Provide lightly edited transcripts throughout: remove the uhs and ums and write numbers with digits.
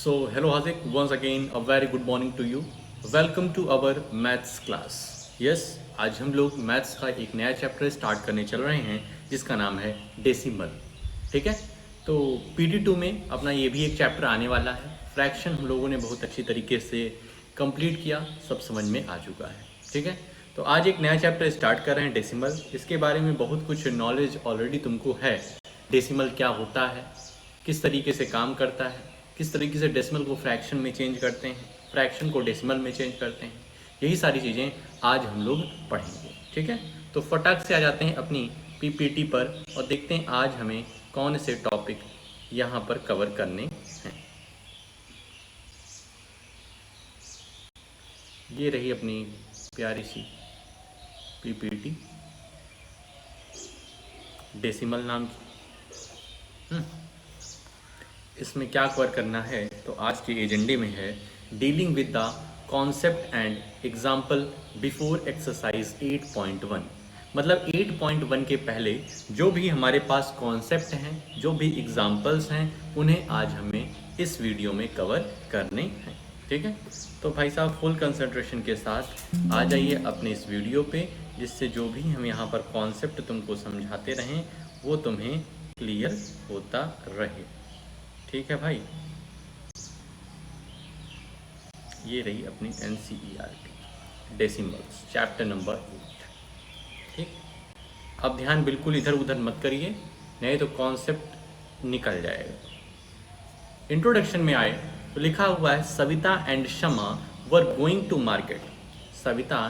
So, hello Hazik, once again a very good morning to you. Welcome to our maths class. Yes, आज हम लोग maths का एक नया चैप्टर स्टार्ट करने चल रहे हैं जिसका नाम है डेसिमल. ठीक है, तो PD2 में अपना ये भी एक चैप्टर आने वाला है. फ्रैक्शन हम लोगों ने बहुत अच्छी तरीके से कंप्लीट किया, सब समझ में आ चुका है. ठीक है, तो आज एक नया चैप्टर स्टार्ट कर रहे हैं डेसिमल. इसके बारे में बहुत कुछ नॉलेज ऑलरेडी तुमको है. डेसिमल क्या होता है, किस तरीके से काम करता है, किस तरीके से डेसिमल को फ्रैक्शन में चेंज करते हैं, फ्रैक्शन को डेसिमल में चेंज करते हैं, यही सारी चीज़ें आज हम लोग पढ़ेंगे. ठीक है, तो फटाक से आ जाते हैं अपनी पीपीटी पर और देखते हैं आज हमें कौन से टॉपिक यहाँ पर कवर करने हैं. ये रही अपनी प्यारी सी पीपीटी डेसिमल नाम की. इसमें क्या कवर करना है, तो आज के एजेंडे में है dealing with the concept and example before exercise 8.1. मतलब 8.1 के पहले जो भी हमारे पास कॉन्सेप्ट हैं, जो भी एग्जाम्पल्स हैं, उन्हें आज हमें इस वीडियो में कवर करने हैं. ठीक है, तो भाई साहब फुल कंसंट्रेशन के साथ आ जाइए अपने इस वीडियो पे, जिससे जो भी हम यहाँ पर कॉन्सेप्ट तुमको समझाते रहें वो तुम्हें क्लियर होता रहे. ठीक है भाई, ये रही अपनी NCERT डेसिमल्स चैप्टर नंबर 8. ठीक, अब ध्यान बिल्कुल इधर उधर मत करिए, नहीं तो कॉन्सेप्ट निकल जाएगा. इंट्रोडक्शन में आए तो लिखा हुआ है Savita and Shama were going to market. Savita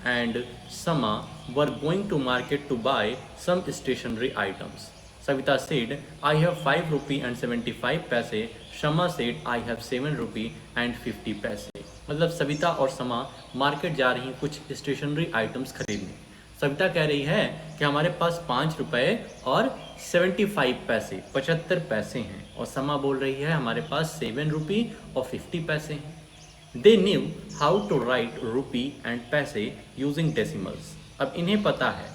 and Shama were going to market to buy some stationery items. Savita said, I have 5 rupee and 75 पैसे. Shama said, I have 7 rupee and 50 पैसे. मतलब सविता और शमा मार्केट जा रही हैं कुछ स्टेशनरी आइटम्स खरीदने. सविता कह रही है कि हमारे पास 5 रुपये और 75 पैसे 75 पैसे हैं, और शमा बोल रही है हमारे पास 7 रुपी और 50 पैसे हैं. They knew how to write rupee and पैसे using decimals. अब इन्हें पता है,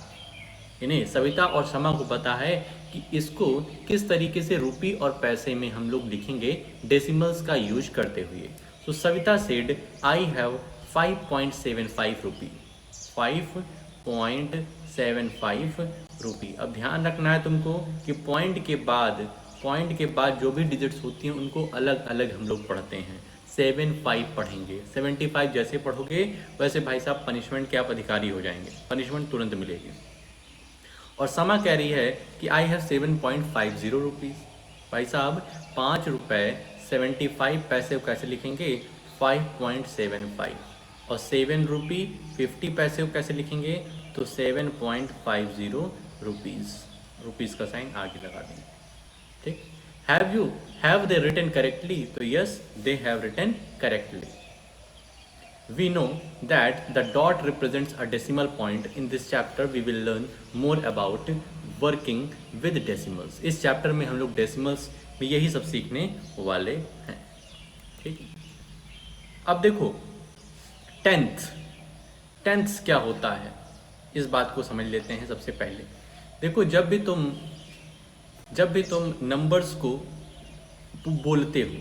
इन्हें सविता और शमा को पता है कि इसको किस तरीके से रुपी और पैसे में हम लोग लिखेंगे डेसिमल्स का यूज करते हुए. तो सविता सेड आई हैव 5.75 रुपी. 5.75 रुपी. अब ध्यान रखना है तुमको कि पॉइंट के बाद जो भी डिजिट्स होती हैं उनको अलग अलग हम लोग पढ़ते हैं. 75 पढ़ेंगे. 75 जैसे पढ़ोगे वैसे भाई साहब पनिशमेंट के आप अधिकारी हो जाएंगे, पनिशमेंट तुरंत मिलेगी. और शमा कह रही है कि आई हैव 7.50 रुपीज़. भाई साहब 5 रुपये 75 पैसे को कैसे लिखेंगे, 5.75. और 7 रुपी 50 पैसे को कैसे लिखेंगे, तो 7.50 रुपीज़. रुपीज़ का साइन आगे लगा देंगे. ठीक, हैव दे रिटन करेक्टली, तो yes they have written correctly. We know that the dot represents a decimal point. In this chapter we will learn more about working with decimals. इस chapter में हम लोग decimals में यही सब सीखने वाले हैं. ठीक, अब देखो टेंथ क्या होता है, इस बात को समझ लेते हैं. सबसे पहले देखो, जब भी तुम नंबर्स को बोलते हो,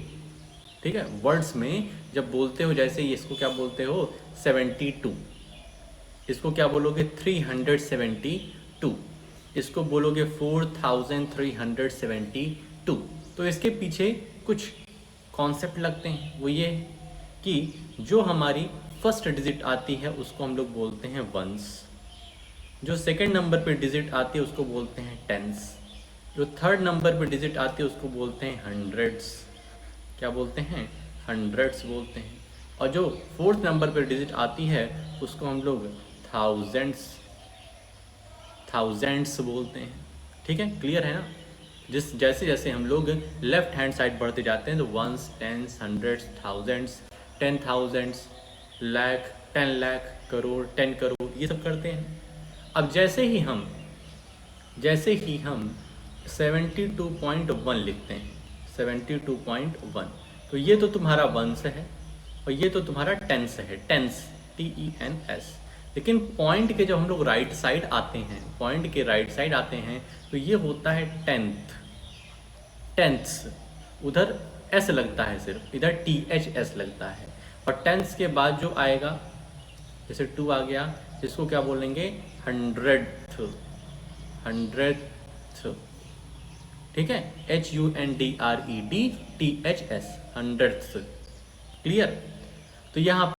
ठीक है, वर्ड्स में जब बोलते हो, जैसे इसको क्या बोलते हो 72, इसको क्या बोलोगे 372, इसको बोलोगे 4372. तो इसके पीछे कुछ कॉन्सेप्ट लगते हैं. वो ये कि जो हमारी फर्स्ट डिजिट आती है उसको हम लोग बोलते हैं वंस, जो सेकंड नंबर पे डिजिट आती है उसको बोलते हैं टेंस, जो थर्ड नंबर पे डिजिट आती है उसको बोलते हैं हंड्रेड्स. क्या बोलते हैं, हंड्रेड्स बोलते हैं. और जो फोर्थ नंबर पर डिजिट आती है उसको हम लोग थाउजेंड्स बोलते हैं. ठीक है, क्लियर है ना. जैसे जैसे हम लोग लेफ्ट हैंड साइड बढ़ते जाते हैं तो ones, tens, hundreds, thousands, 10,000, lakh, 10 lakh, crore, 10 crore, ये सब करते हैं. अब जैसे ही हम 72.1 लिखते हैं, 72.1, तो ये तो तुम्हारा वंस है और ये तो तुम्हारा टेंस है, टेंस, TENS. लेकिन पॉइंट के जब हम लोग राइट साइड आते हैं, पॉइंट के राइट साइड आते हैं तो ये होता है टेंथ. उधर एस लगता है सिर्फ, इधर THS लगता है। और टेंस के बाद जो आएगा, जैसे 2 आ गया, इसको क्या बोलेंगे, हंड्रेड, हंड्रेड, ठीक है, HUNDREDTHS, हंड्रेड। क्लियर। तो यहाँ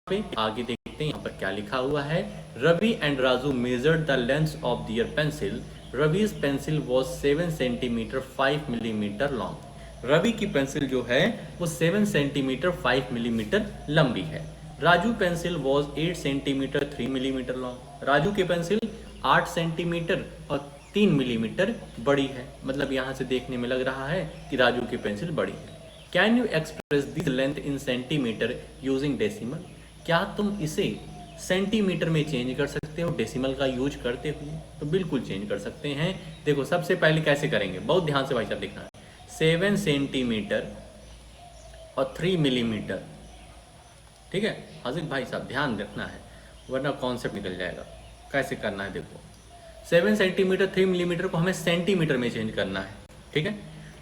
पे आगे देखते हैं, यहाँ पर क्या लिखा हुआ है। Ravi and Raju measured the length of their pencil. रवि's pencil was 7 centimetre 5 millimetre long. Ravi की पेंसिल जो है वो 7 सेंटीमीटर 5 मिलीमीटर लंबी है। Raju pencil was 8 centimetre 3 millimetre long. Raju की पेंसिल 8 सेंटीमीटर और 3 मिलीमीटर बड़ी है। मतलब यहाँ से देखने में लग रहा है कि राजू की पेंसिल बड़ी है। Can you express this length in centimetre using decimal. क्या तुम इसे सेंटीमीटर में चेंज कर सकते हो डेसिमल का यूज करते हुए। तो बिल्कुल चेंज कर सकते हैं। देखो सबसे पहले कैसे करेंगे, बहुत ध्यान से भाई साहब देखना है। 7 सेंटीमीटर और 3 मिलीमीटर, ठीक है हाजिर भाई साहब ध्यान रखना है, वरना कॉन्सेप्ट निकल जाएगा। कैसे करना है देखो, 7 सेंटीमीटर 3 मिलीमीटर को हमें सेंटीमीटर में चेंज करना है, ठीक है।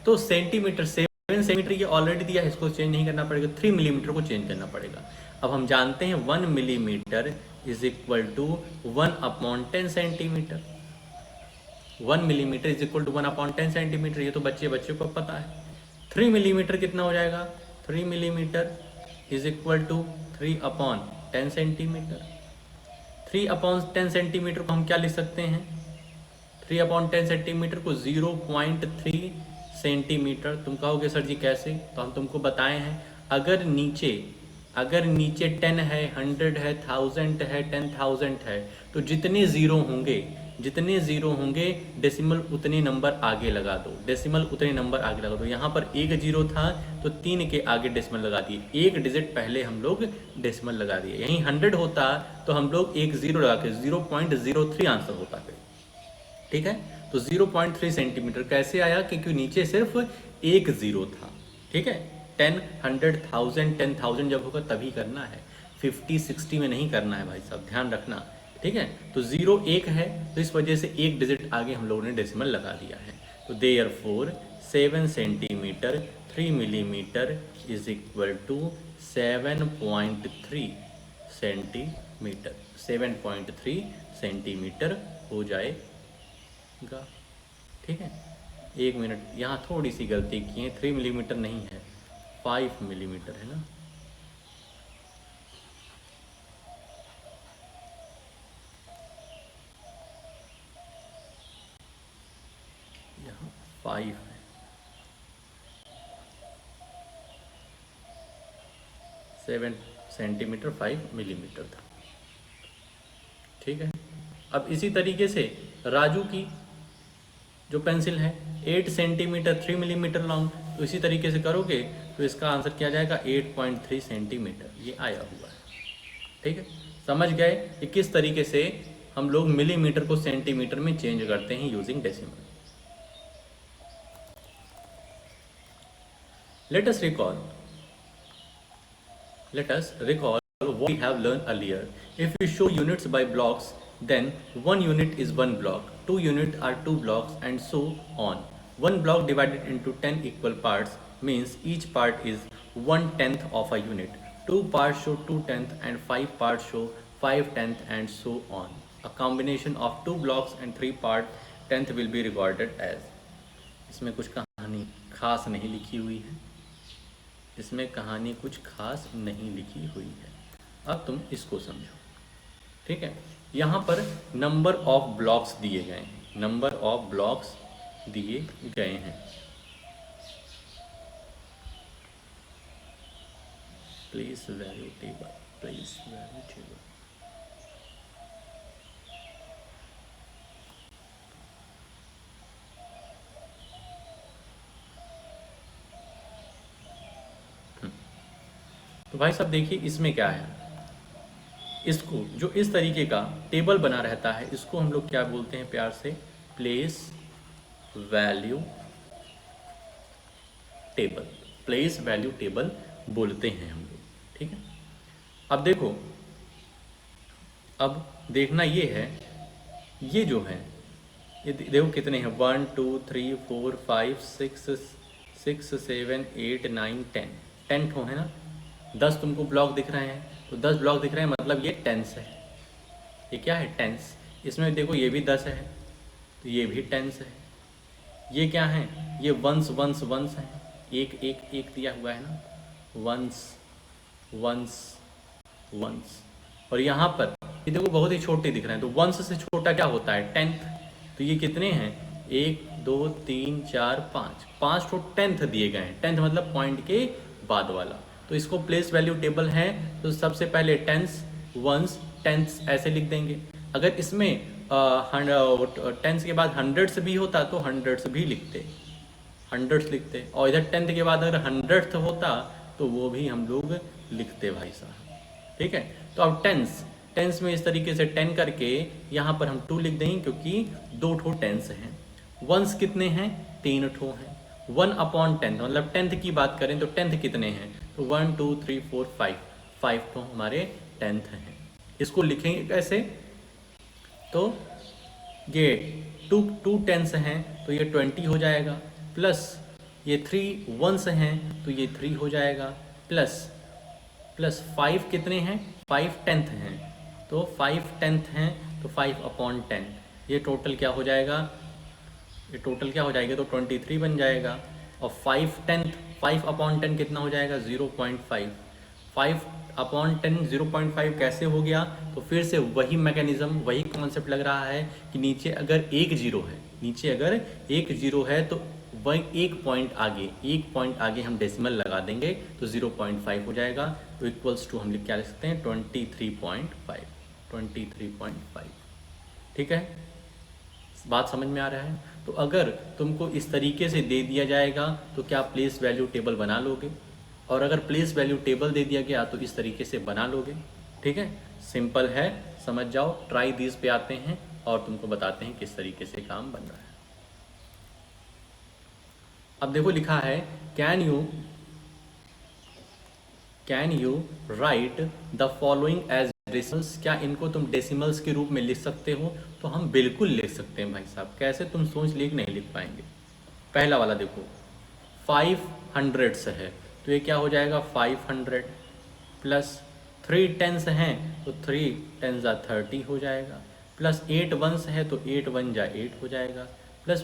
तो सेंटीमीटर 7 सेंटीमीटर ये ऑलरेडी दिया है, इसको चेंज नहीं करना पड़ेगा, 3 मिलीमीटर को चेंज करना पड़ेगा। अब हम जानते हैं 1 millimetre is equal to 1/10 centimetre. 1 millimetre is equal to 1/10 centimetre, ये तो बच्चे को पता है। 3 मिलीमीटर कितना हो जाएगा, 3 millimetre is equal to 3/10 centimetre. 3/10 centimetre को हम क्या लिख सकते हैं, 3/10 सेंटीमीटर को 0.3 सेंटीमीटर। तुम कहोगे सर जी कैसे, तो हम तुमको बताए हैं, अगर नीचे 10 है, 100 है, 1000 है, 10,000 है, तो जितने ज़ीरो होंगे डेसिमल उतने नंबर आगे लगा दो, डेसिमल उतने नंबर आगे लगा दो। यहाँ पर एक जीरो था तो 3 के आगे डेसिमल लगा दिए, एक डिजिट पहले हम लोग डेसिमल लगा दिए। यहीं 100 होता तो हम लोग एक जीरो लगा के 0.03 आंसर होता फिर, ठीक है। तो 0.3 सेंटीमीटर कैसे आया, क्योंकि नीचे सिर्फ एक जीरो था, ठीक है। 10, 100, 1000, 10,000 जब होगा तभी करना है, 50, 60 में नहीं करना है भाई साहब, ध्यान रखना, ठीक है। तो 0 1 है, तो इस वजह से एक डिजिट आगे हम लोगों ने डेसिमल लगा दिया है। तो therefore 7 centimetre 3 millimetre is equal to 7.3 centimetre, 7.3 centimetre हो जाएगा, ठीक है। 1 मिनट, यहाँ थोड़ी सी गलती की है, 3 मिलीमीटर नहीं है, 5 मिलीमीटर है ना। यहाँ 5 है, 7 सेंटीमीटर 5 मिलीमीटर था, ठीक है। अब इसी तरीके से राजू की जो पेंसिल है 8 सेंटीमीटर 3 मिलीमीटर लॉन्ग, तो इसी तरीके से करोगे तो इसका आंसर क्या जाएगा, 8.3 सेंटीमीटर, ये आया हुआ है, ठीक है। समझ गए कि किस तरीके से हम लोग मिलीमीटर को सेंटीमीटर में चेंज करते हैं using decimal. Let us recall what we have learned earlier. If we show units by blocks, then 1 unit is 1 block, 2 units are 2 blocks, and so on. 1 block divided into 10 equal parts means each part is 1/10 of a unit. 2 parts show 2/10 and 5 parts show 5/10 and so on. A combination of 2 blocks and 3 part 10th will be regarded as. इसमें कुछ कहानी खास नहीं लिखी हुई है, इसमें कहानी कुछ खास नहीं लिखी हुई है। अब तुम इसको समझो, ठीक है। यहाँ पर नंबर ऑफ ब्लॉक्स दिए गए हैं, नंबर ऑफ ब्लॉक्स दिए गए हैं। Please value table, please value table. तो भाई साहब देखिए इसमें क्या है, इसको जो इस तरीके का टेबल बना रहता है इसको हम लोग क्या बोलते हैं प्यार से, place value table, place value table बोलते हैं हम लोग, ठीक है। अब देखो, अब देखना ये है, ये जो है ये देखो कितने हैं, 1 2 3 4 5 6 6 7 8 9 10, 10 ठो है ना। 10 तुमको ब्लॉक दिख रहे हैं, तो 10 ब्लॉक दिख रहे हैं मतलब ये टेंस है। ये क्या है? टेंस। इसमें देखो ये भी 10 है, तो ये भी टेंस है। ये क्या है? ये वंस वंस वंस है, एक एक एक दिया हुआ है ना, वंस वंस वंस। और यहाँ पर ये देखो बहुत ही छोटे दिख रहे हैं, तो वंस से छोटा क्या होता है? टेंथ। तो ये कितने हैं? 1 2 3 4 5, 5 ठो टेंथ दिए गए हैं। टेंथ मतलब पॉइंट के बाद वाला। तो इसको प्लेस वैल्यू टेबल है, तो सबसे पहले टेंस, वंस, टेंस ऐसे लिख देंगे। अगर इसमें टेंस के बाद हंड्रेड्स भी होता तो हंड्रेड्स भी लिखते, हंड्रेड्स लिखते। और इधर टेंथ के बाद अगर हंड्रेड्थ होता तो वो भी हम लोग लिखते भाई साहब। ठीक है, तो अब टेंस, टेंस में इस तरीके से 10 करके यहाँ पर हम 2 लिख देंगे क्योंकि 2 ठो टेंस हैं। वंस कितने हैं? 3 ठो हैं। 1/10 मतलब टेंथ की बात करें तो टेंथ कितने हैं? तो 1 2 3 4 5, 5 ठो हमारे टेंथ हैं। इसको लिखेंगे कैसे? तो ये 2 टेंस हैं तो ये 20 हो जाएगा, प्लस ये 3 वंस हैं तो ये 3 हो जाएगा, प्लस 5 कितने हैं? 5 टेंथ हैं, तो 5 टेंथ हैं तो 5/10। ये टोटल क्या हो जाएगा? ये टोटल क्या हो जाएगा? तो 23 बन जाएगा। और 5 टेंथ, 5/10 कितना हो जाएगा? 0.5। 5/10 0.5 कैसे हो गया? तो फिर से वही मैकेनिज्म, वही कॉन्सेप्ट लग रहा है कि नीचे अगर एक जीरो है, नीचे अगर एक जीरो है तो वही एक पॉइंट आगे हम डेसिमल लगा देंगे तो 0.5 हो जाएगा। तो इक्वल्स टू हम लिख क्या लिख सकते हैं? 23.5, 23.5। ठीक है, बात समझ में आ रहा है? तो अगर तुमको इस तरीके से दे दिया जाएगा तो क्या प्लेस वैल्यू टेबल बना लोगे? और अगर प्लेस वैल्यू टेबल दे दिया गया तो इस तरीके से बना लोगे। ठीक है, सिंपल है, समझ जाओ। ट्राई दिस पे आते हैं और तुमको बताते हैं किस तरीके से काम बन रहा है। अब देखो लिखा है can you write the following as decimals. क्या इनको तुम डेसिमल्स के रूप में लिख सकते हो? तो हम बिल्कुल लिख सकते हैं भाई साहब। कैसे? तुम सोच लिख नहीं लिख पाएंगे। पहला वाला देखो 500 है तो ये क्या हो जाएगा? 500 प्लस 3 टेंस हैं तो 3 टेंस 30 हो जाएगा, प्लस 8 वंस है तो 8 1 8 हो जाएगा, प्लस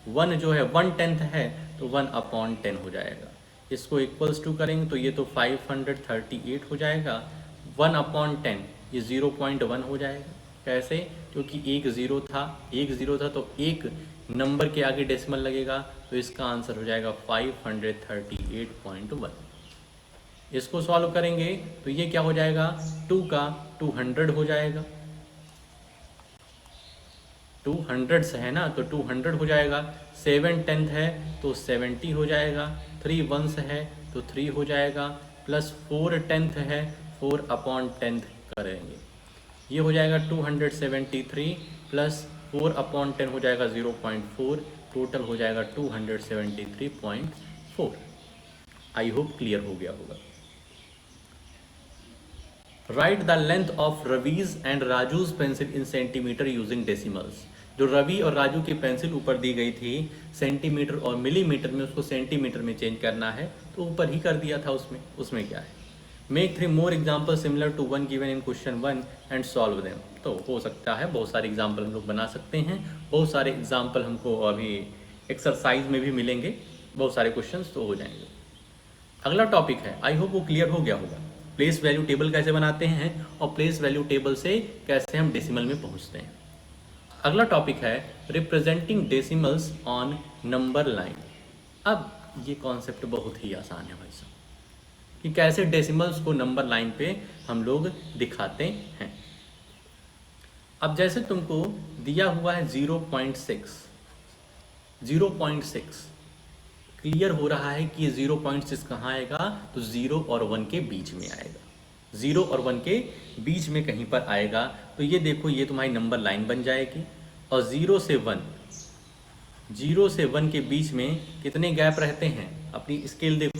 1 जो है 1/10 है तो 1/10 हो जाएगा। इसको इक्वल्स टू करेंगे तो ये तो 538 हो जाएगा। 1/10 ये 0.1 हो जाएगा। कैसे? क्योंकि एक ज़ीरो था तो एक नंबर के आगे डेसिमल लगेगा, तो इसका आंसर हो जाएगा 538.1। इसको सॉल्व करेंगे तो ये क्या हो जाएगा? 2 का 200 हो जाएगा। 200 है ना, तो 200 हो जाएगा। 7 टेंथ है तो 70 हो जाएगा। 3 वंस है तो 3 हो जाएगा, प्लस 4 टेंथ है 4/10 करेंगे, ये हो जाएगा 273, प्लस 4/10 हो जाएगा 0.4, टोटल हो जाएगा 273.4। आई होप क्लियर हो गया होगा। Right the length of Ravi's and Raju's pencil in centimetre using decimals. जो रवि और राजू की पेंसिल ऊपर दी गई थी सेंटीमीटर और मिलीमीटर में, उसको सेंटीमीटर में चेंज करना है तो ऊपर ही कर दिया था। उसमें क्या है? Make 3 more example similar to 1 given in question 1 and solve them. तो हो सकता है बहुत सारे एग्जाम्पल हम लोग बना सकते हैं। बहुत सारे एग्जाम्पल हमको अभी एक्सरसाइज में भी मिलेंगे, बहुत सारे क्वेश्चंस तो हो जाएंगे। अगला टॉपिक है, आई होप वो क्लियर हो गया होगा, प्लेस वैल्यू टेबल कैसे बनाते हैं और प्लेस वैल्यू टेबल से कैसे हम डेसिमल में पहुंचते हैं। अगला टॉपिक है representing decimals on number line. अब ये कॉन्सेप्ट बहुत ही आसान है भाई साहब कि कैसे डेसिमल्स को नंबर लाइन पे हम लोग दिखाते हैं। अब जैसे तुमको दिया हुआ है 0.6 क्लियर हो रहा है कि ये 0.6 कहाँ आएगा? तो 0 और 1 के बीच में आएगा, 0 और 1 के बीच में कहीं पर आएगा। तो ये देखो ये तुम्हारी नंबर लाइन बन जाएगी और 0 से 1 के बीच में कितने गैप रहते हैं? अपनी स्केल देखो,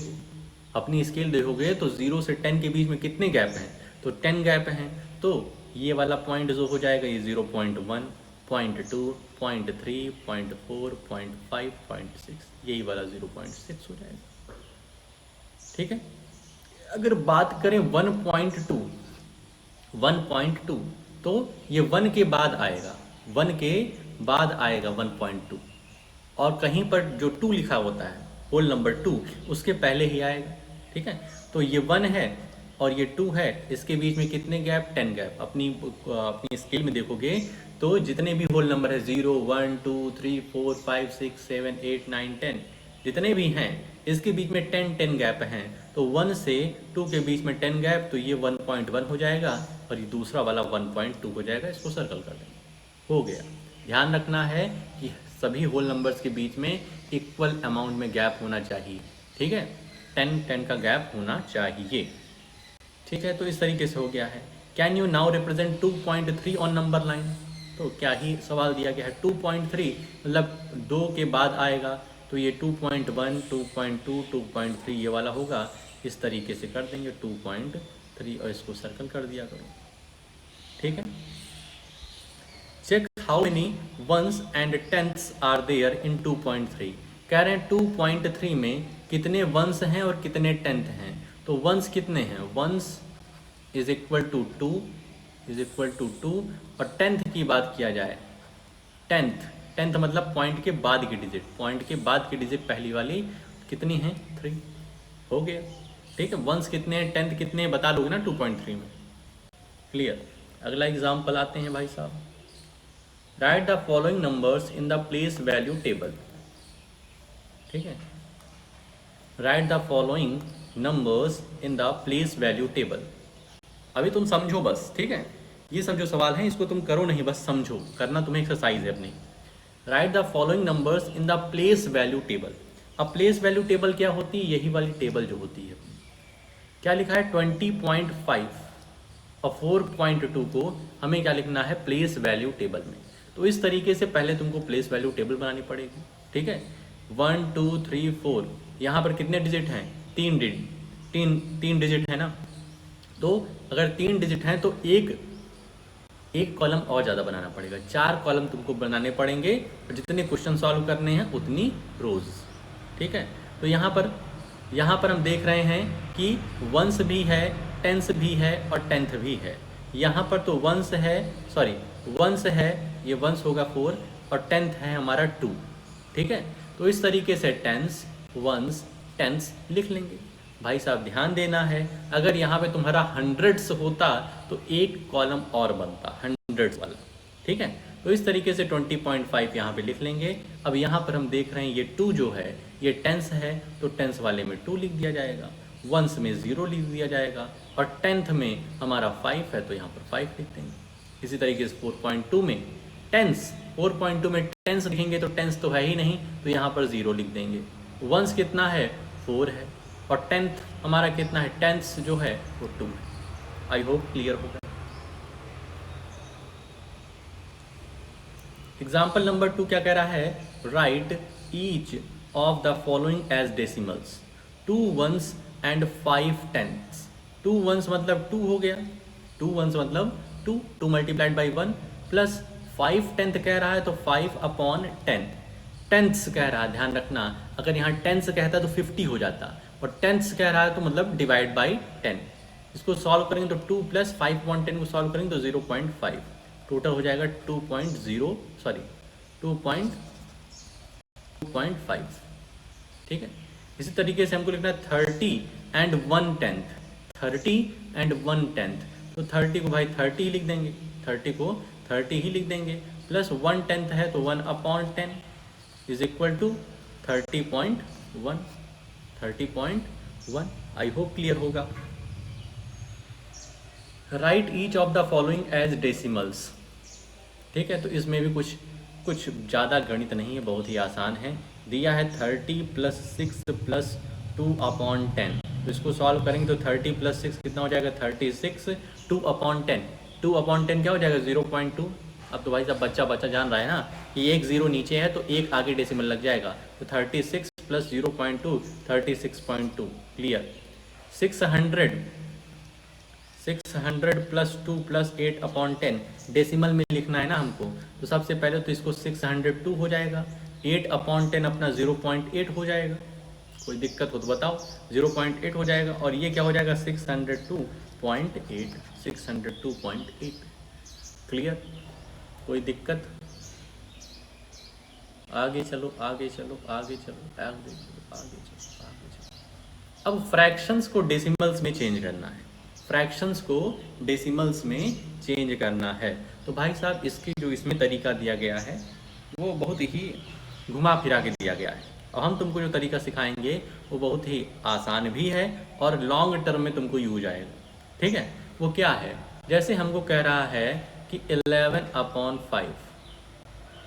अपनी स्केल देखोगे तो 0 से 10 के बीच में कितने गैप हैं? तो 10 गैप हैं। तो ये वाला पॉइंट जो हो जाएगा ये 0.1, 0.2, 0.3, 0.4, 0.5, 0.6, यही वाला 0.6 हो जाएगा। ठीक है। अगर बात करें 1.2, 1.2 तो ये 1 के बाद आएगा, 1 के बाद आएगा 1.2, और कहीं पर जो 2 लिखा होता है होल नंबर 2 उसके पहले ही आएगा। ठीक है। तो ये 1 है और ये 2 है, इसके बीच में कितने गैप, 10 गैप। अपनी स्केल में देखोगे तो जितने भी होल नंबर है 0, 1, 2, 3, 4, 5, 6, 7, 8, 9, 10 जितने भी हैं इसके बीच में 10 गैप हैं। तो 1 से 2 के बीच में 10 गैप, तो ये 1.1 हो जाएगा और ये दूसरा वाला 1.2 हो जाएगा। इसको सर्कल कर देंगे, हो गया। ध्यान रखना है कि सभी होल नंबर्स के बीच में इक्वल अमाउंट में गैप होना चाहिए। ठीक है, 10 का गैप होना चाहिए। ठीक है, तो इस तरीके से हो गया है। Can you now represent 2.3 on number line. तो क्या ही सवाल दिया गया है, 2.3 मतलब 2 के बाद आएगा, तो ये 2.1, 2.2, 2.3 ये वाला होगा। इस तरीके से कर देंगे 2.3 और इसको सर्कल कर दिया करो। ठीक है। Check how many ones and tenths are there in 2.3। कह रहे हैं 2.3 में कितने वंस हैं और कितने टेंथ हैं। तो वंस कितने हैं, ones is equal to 2 is equal to 2, और टेंथ की बात किया जाए, टेंथ मतलब पॉइंट के बाद की डिजिट, पॉइंट के बाद की डिजिट पहली वाली कितनी है, 3। हो गया। ठीक है, वंस कितने हैं, टेंथ कितने हैं बता लोगे ना 2.3 में। क्लियर। अगला एग्जाम्पल आते हैं भाई साहब। Right the following numbers in the place value table. ठीक है, right the following numbers in the place value table. अभी तुम समझो बस। ठीक है, ये सब जो सवाल हैं इसको तुम करो नहीं, बस समझो, करना तुम्हें एक्सरसाइज है अपनी। Right the following numbers in the place value table. अब प्लेस वैल्यू टेबल क्या होती है, यही वाली टेबल जो होती है। क्या लिखा है 20.5 और 4.2 को हमें क्या लिखना है प्लेस वैल्यू टेबल में। तो इस तरीके से पहले तुमको प्लेस वैल्यू टेबल बनानी पड़ेगी। ठीक है, 1, 2, 3, 4 यहाँ पर कितने डिजिट हैं, 3 डिजिट है ना। तो अगर 3 डिजिट हैं तो एक कॉलम और ज़्यादा बनाना पड़ेगा, 4 कॉलम तुमको बनाने पड़ेंगे, और जितने क्वेश्चन सॉल्व करने हैं उतनी रोज। ठीक है, तो यहाँ पर हम देख रहे हैं कि वंस भी है, टेंस भी है और टेंथ भी है। यहाँ पर तो वंस है, ये वंस होगा 4 और टेंथ है हमारा 2। ठीक है, तो इस तरीके से टेंस, वंस, टेंस लिख लेंगे। भाई साहब ध्यान देना है, अगर यहाँ पे तुम्हारा हंड्रेड्स होता तो एक कॉलम और बनता हंड्रेड्स वाला। ठीक है, तो इस तरीके से 20.5 यहाँ पे लिख लेंगे। अब यहाँ पर हम देख रहे हैं ये 2 जो है ये टेंस है, तो टेंस वाले में 2 लिख दिया जाएगा, वंस में 0 लिख दिया जाएगा, और टेंथ में हमारा 5 है तो यहाँ पर 5 लिख देंगे। इसी तरीके से 4.2 में टेंस, 4.2 में टेंस लिखेंगे तो टेंस तो है ही नहीं, तो यहाँ पर 0 लिख देंगे। वंस कितना है, 4 है, और टेंथ हमारा कितना है, टेंथ जो है वो 2 है। आई होप क्लियर होगा। एग्जाम्पल नंबर 2 क्या कह रहा है, write each of the following as decimals, 2 ones and 5 tenths. 2 ones मतलब 2 हो गया, 2 वंस मतलब 2 मल्टीप्लाइड बाई 1, प्लस 5 टेंथ कह रहा है तो 5/10। टेंथ्स कह रहा है, ध्यान रखना, अगर यहाँ टेंथ्स कहता तो 50 हो जाता, और टेंथ्स कह रहा है तो मतलब डिवाइड बाई 10। इसको सॉल्व करेंगे तो 2 + 5/10 को सॉल्व करेंगे तो 0.5, टोटल हो जाएगा 2.5। ठीक है, इसी तरीके से हमको लिखना है 30 एंड 1/10, 30 एंड 1/10। तो 30 को भाई 30 ही लिख देंगे, 30 को 30 ही लिख देंगे, प्लस 1/10 है तो 1/10 is equal to 30.1। I hope clear होगा। Write each of the following as decimals. ठीक है, तो इसमें भी कुछ ज़्यादा गणित नहीं है, बहुत ही आसान है। दिया है 30 + 6 + 2/10, तो इसको सॉल्व करेंगे तो 30 + 6 कितना हो जाएगा, 36, 2/10, 2/10 क्या हो जाएगा, 0.2। अब तो भाई साहब बच्चा जान रहा है ना कि एक 0 नीचे है तो एक आगे डेसिमल लग जाएगा, तो 36 + 0.2 36.2। क्लियर। 600 600 प्लस 2 प्लस 8/10 डेसिमल में लिखना है ना हमको, तो सबसे पहले तो इसको 602 हो जाएगा, 8/10 अपना 0.8 हो जाएगा। कोई दिक्कत हो तो बताओ, 0.8 हो जाएगा, और ये क्या हो जाएगा 602.8, 602.8। क्लियर? कोई दिक्कत? आगे चलो आगे चलो आगे चलो आगे चलो आगे चलो आगे चलो। अब फ्रैक्शंस को डेसिमल्स में चेंज करना है, फ्रैक्शंस को डेसिमल्स में चेंज करना है। तो भाई साहब इसकी जो इसमें तरीका दिया गया है वो बहुत ही घुमा फिरा के दिया गया है, और हम तुमको जो तरीका सिखाएंगे वो बहुत ही आसान भी है और लॉन्ग टर्म में तुमको यूज आएगा। ठीक है? वो क्या है, जैसे हमको कह रहा है कि 11/5,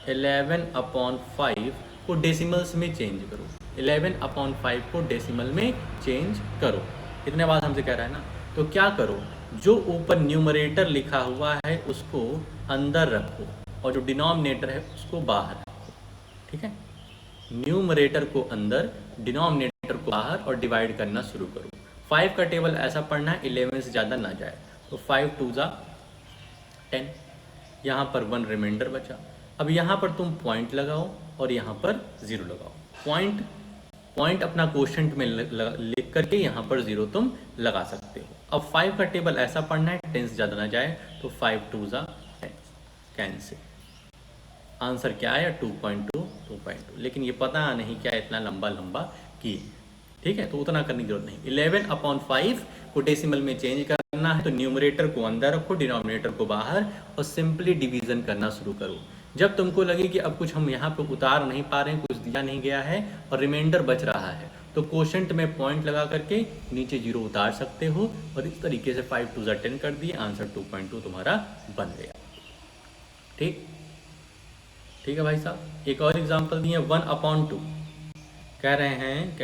11/5 को डेसिमल्स में चेंज करो, 11/5 को डेसिमल में चेंज करो, इतने बात हमसे कह रहा है ना। तो क्या करो, जो ऊपर न्यूमरेटर लिखा हुआ है उसको अंदर रखो और जो डिनोमिनेटर है उसको बाहर रखो। ठीक है? न्यूमरेटर को अंदर, डिनोमिनेटर को बाहर, और डिवाइड करना शुरू करो। 5 का टेबल ऐसा पढ़ना है 11 से ज़्यादा ना जाए, तो 5 2 जा 10, यहाँ पर 1 रिमाइंडर बचा। अब यहाँ पर तुम पॉइंट लगाओ और यहाँ पर 0 लगाओ। पॉइंट अपना क्वोशंट में लिख करके यहाँ पर 0 तुम लगा सकते हो। अब 5 का टेबल ऐसा पढ़ना है 10 से ज़्यादा ना जाए, तो 5 2 जा 10, कैंसिल। आंसर क्या आया 2.2, 2.2। लेकिन ये पता नहीं क्या इतना लंबा लंबा किए। ठीक है? तो उतना करने की जरूरत नहीं। 11/5 को डेसिमल में चेंज करना है तो न्यूमरेटर को अंदर रखो, डिनोमिनेटर को बाहर, और सिंपली डिवीजन करना शुरू करो। जब तुमको लगे कि अब कुछ हम यहाँ पे उतार नहीं पा रहे हैं, कुछ दिया नहीं गया है और रिमाइंडर बच रहा है, तो क्वोशंट में पॉइंट लगा करके नीचे 0 उतार सकते हो, और इस तरीके से 5 2 10 कर दिए, आंसर 2.2 तुम्हारा बन गया। ठीक? ठीक है भाई साहब। एक और एग्जांपल दिए 1/2, कह रहे हैं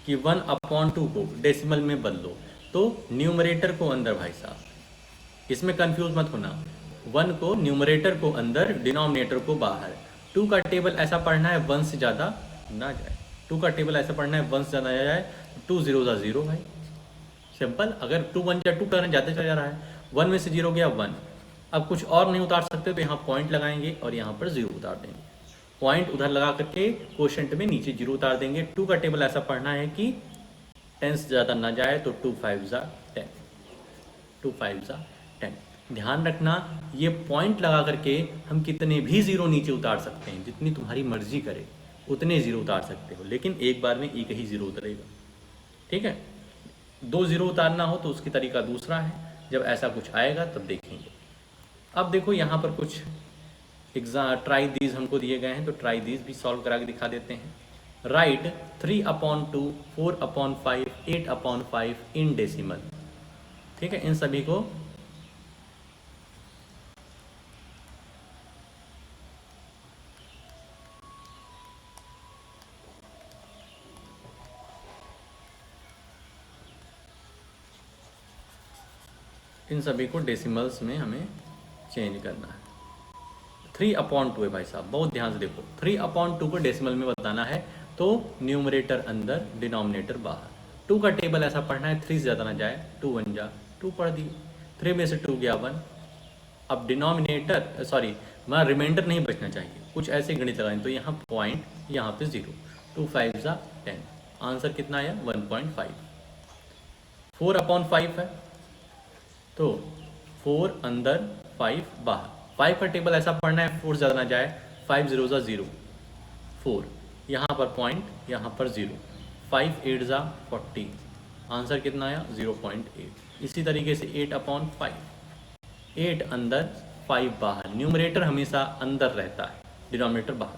कि 1/2 को डेसिमल में बदलो, तो न्यूमरेटर को अंदर, भाई साहब इसमें कंफ्यूज मत होना, 1 को न्यूमरेटर को अंदर, डिनोमिनेटर को बाहर। 2 का टेबल ऐसा पढ़ना है 1 से ज़्यादा ना जाए, 2 का टेबल ऐसा पढ़ना है 1 से ज़्यादा ना जाए, 2 0 जा 0 भाई, सिंपल। अगर 2 1 या 2 करने ज़्यादा चला जा रहा है, 1 में से 0 गया 1, अब कुछ और नहीं उतार सकते तो यहाँ पॉइंट लगाएंगे और यहाँ पर 0 उतार देंगे, पॉइंट उधर लगा करके क्वोशंट में नीचे 0 उतार देंगे। 2 का टेबल ऐसा पढ़ना है कि 10 से ज़्यादा ना जाए, तो 2 5 जा 10, 2 5 जा 10। ध्यान रखना, ये पॉइंट लगा करके हम कितने भी 0 नीचे उतार सकते हैं, जितनी तुम्हारी मर्जी करे उतने 0 उतार सकते हो, लेकिन एक बार में एक ही 0 उतरेगा। ठीक है? 2 0 उतारना हो तो उसकी तरीका दूसरा है, जब ऐसा कुछ आएगा तब देखेंगे। अब देखो यहाँ पर कुछ ट्राई दीज हमको दिए गए हैं, तो ट्राई दीज भी सॉल्व करा के दिखा देते हैं। Right 3/2, 4/5, 8/5 in decimal. ठीक है? इन सभी को डेसिमल्स में हमें चेंज करना है। 3/2 है भाई साहब, बहुत ध्यान से देखो, 3/2 को डेसिमल में बताना है, तो न्यूमरेटर अंदर, डिनोमिनेटर बाहर। 2 का टेबल ऐसा पढ़ना है 3 से ज़्यादा ना जाए, 2 1 जा 2 पढ़ दिए, 3 में से 2 गया 1। अब डिनोमिनेटर वहाँ रिमाइंडर नहीं बचना चाहिए, कुछ ऐसे गणित लगाएं, तो यहाँ पॉइंट, यहाँ पे 0, 2 5 जा 10, आंसर कितना आया 1.5। 4/5 है तो 4 अंदर 5 बाहर। 5 का टेबल ऐसा पढ़ना है 4 ज़्यादा ना जाए, 5 0 जा 0, 4, यहाँ पर पॉइंट, यहाँ पर 0, 5 8 जा 40, आंसर कितना आया 0.8। इसी तरीके से 8/5, 8 अंदर 5 बाहर, न्यूमरेटर हमेशा अंदर रहता है, डिनोमिनेटर बाहर।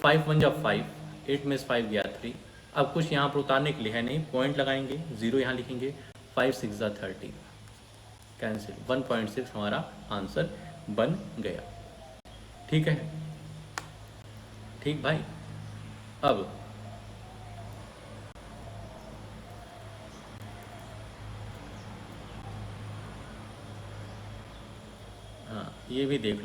5 1 जा 5, 8 में से 5 गया 3। अब कुछ यहाँ पर उतारने के लिए है नहीं, पॉइंट लगाएंगे, 0 यहाँ लिखेंगे, 5 6 जा 30, कैंसिल, 1.6 हमारा आंसर बन गया। ठीक है? ठीक भाई। अब हाँ, ये भी देख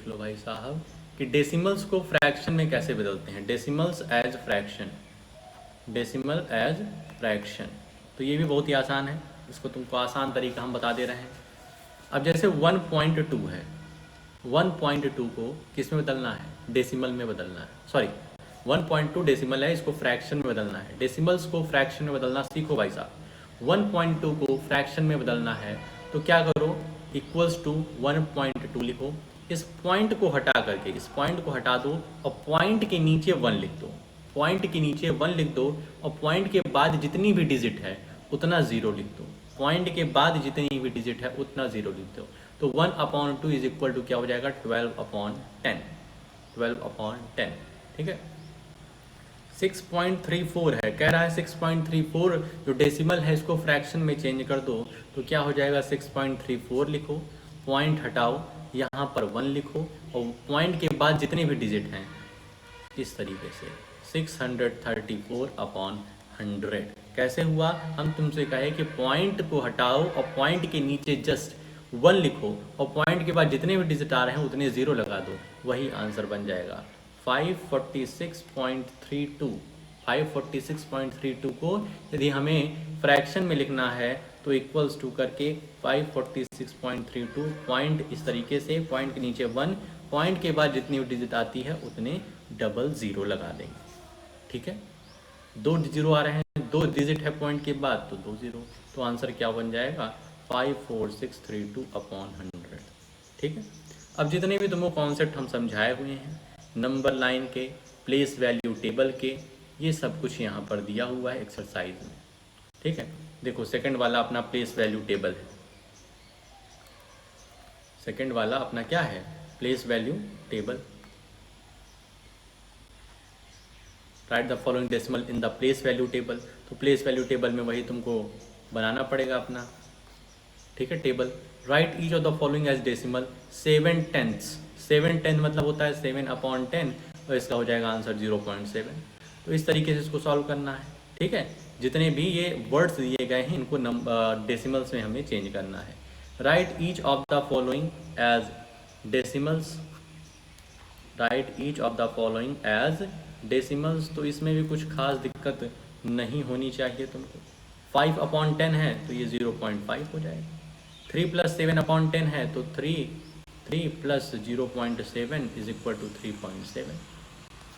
लो भाई साहब कि डेसिमल्स को फ्रैक्शन में कैसे बदलते हैं। Decimals as fraction, decimal as fraction, तो ये भी बहुत ही आसान है, इसको तुमको आसान तरीका हम बता दे रहे हैं। अब जैसे 1.2 है, 1.2 को किस में बदलना है, डेसिमल में बदलना है, सॉरी 1.2 डेसिमल है, इसको फ्रैक्शन में बदलना है। डेसिमल्स को फ्रैक्शन में बदलना सीखो भाई साहब। 1.2 को फ्रैक्शन में बदलना है तो क्या करो, इक्वल्स टू 1.2 लिखो, इस पॉइंट को हटा करके, इस पॉइंट को हटा दो और पॉइंट के नीचे 1 लिख दो, पॉइंट के नीचे 1 लिख दो और पॉइंट के बाद जितनी भी डिजिट है उतना 0 लिख दो, पॉइंट के बाद जितनी भी डिजिट है उतना 0 लिख दो। तो 1/2 इज इक्वल टू क्या हो जाएगा, 12/10, 12/10, ठीक है। 6.34 है, कह रहा है 6.34, जो डेसिमल है इसको फ्रैक्शन में चेंज कर दो, तो क्या हो जाएगा 6.34 लिखो, पॉइंट हटाओ, यहाँ पर 1 लिखो और पॉइंट के बाद जितने भी डिजिट हैं इस तरीके से 634/100। कैसे हुआ, हम तुमसे कहे कि पॉइंट को हटाओ और पॉइंट के नीचे जस्ट 1 लिखो और पॉइंट के बाद जितने भी डिजिट आ रहे हैं उतने 0 लगा दो, वही आंसर बन जाएगा 546.32। 546.32 को यदि हमें फ्रैक्शन में लिखना है तो इक्वल्स टू करके 546.32 पॉइंट इस तरीके से, पॉइंट के नीचे 1, पॉइंट के बाद जितनी डिजिट आती है उतने 00 लगा देंगे, ठीक है। 2 0 आ रहे हैं, 2 डिजिट है पॉइंट के बाद तो 2 0, तो आंसर क्या बन जाएगा 54632/100, ठीक है। अब जितने भी तुमको कॉन्सेप्ट हम समझाए हुए हैं, नंबर लाइन के, प्लेस वैल्यू टेबल के, ये सब कुछ यहाँ पर दिया हुआ है एक्सरसाइज में, ठीक है। देखो सेकंड वाला अपना प्लेस वैल्यू टेबल है, सेकंड वाला अपना क्या है, place value table. Write the following decimal in the place value table, तो प्लेस वैल्यू टेबल में वही तुमको बनाना पड़ेगा अपना, ठीक है, table. Write each of the following as decimal 7/10, 7/10 मतलब होता है 7/10, और इसका हो जाएगा आंसर 0.7। तो इस तरीके से इसको सॉल्व करना है, ठीक है। जितने भी ये वर्ड्स दिए गए हैं इनको डेसिमल्स में हमें चेंज करना है। Write each of the following as decimals, write each of the following as decimals, तो इसमें भी कुछ खास दिक्कत नहीं होनी चाहिए तुमको। 5/10 है तो ये 0.5 हो जाएगा, 3 + 7/10 है तो 3 + 0.7 इज इक्वल टू 3.7।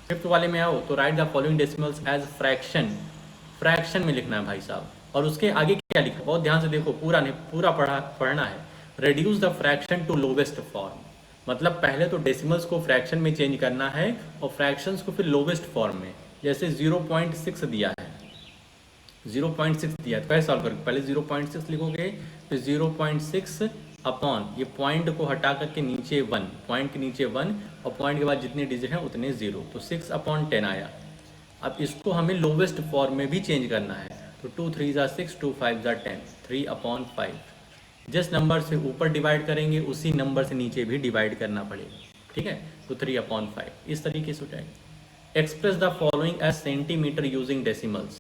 फिफ्थ वाले में आओ तो write the following decimals as fraction, fraction में लिखना है भाई साहब, और उसके आगे क्या लिखा, बहुत ध्यान से देखो, पूरा नहीं, पूरा पढ़ना है। Reduce the fraction to lowest form, मतलब पहले तो डेसिमल्स को फ्रैक्शन में चेंज करना है और फ्रैक्शंस को फिर लोवेस्ट फॉर्म में, जैसे 0.6 दिया है, 0.6 दिया है तो कैसे सॉल्व करोगे, पहले 0.6 लिखोगे, फिर 0.6 अपॉन ये पॉइंट को हटा करके नीचे 1, पॉइंट के नीचे 1 और पॉइंट के बाद जितने डिजिट हैं उतने 0, तो 6/10 आया। अब इसको हमें लोवेस्ट फॉर्म में भी चेंज करना है, तो 2 3 = 6, 2 5 = 10, 3/5। जिस नंबर से ऊपर डिवाइड करेंगे उसी नंबर से नीचे भी डिवाइड करना पड़ेगा, ठीक है, तो 3/5 इस तरीके से हो जाएगा। Express the following as centimetre using decimals,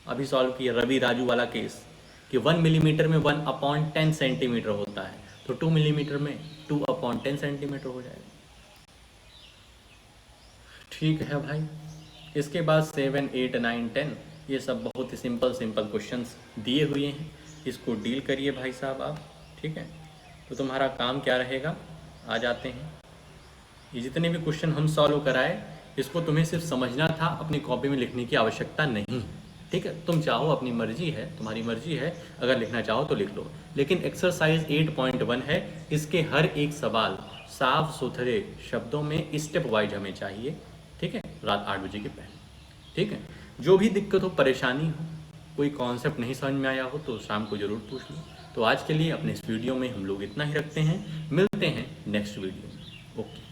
अभी सॉल्व किया रवि राजू वाला केस कि 1 मिलीमीटर में 1/10 सेंटीमीटर होता है, तो 2 मिलीमीटर में 2/10 सेंटीमीटर हो जाएगा, ठीक है भाई। इसके बाद 7 8 9 10 ये सब बहुत ही सिंपल क्वेश्चंस दिए हुए हैं, इसको डील करिए भाई साहब आप, ठीक है। तो तुम्हारा काम क्या रहेगा, आ जाते हैं, ये जितने भी क्वेश्चन हम सॉल्व कराए इसको तुम्हें सिर्फ समझना था, अपनी कॉपी में लिखने की आवश्यकता नहीं, ठीक है। तुम चाहो, अपनी मर्जी है, तुम्हारी मर्जी है, अगर लिखना चाहो तो लिख लो, लेकिन एक्सरसाइज 8.1 है, इसके हर एक सवाल साफ सुथरे शब्दों में स्टेप वाइज हमें चाहिए, ठीक है, रात 8 बजे के पहले, ठीक है। जो भी दिक्कत हो, परेशानी हो, कोई कॉन्सेप्ट नहीं समझ में आया हो तो शाम को ज़रूर पूछ लो। तो आज के लिए अपने इस वीडियो में हम लोग इतना ही रखते हैं, मिलते हैं नेक्स्ट वीडियो में, ओके।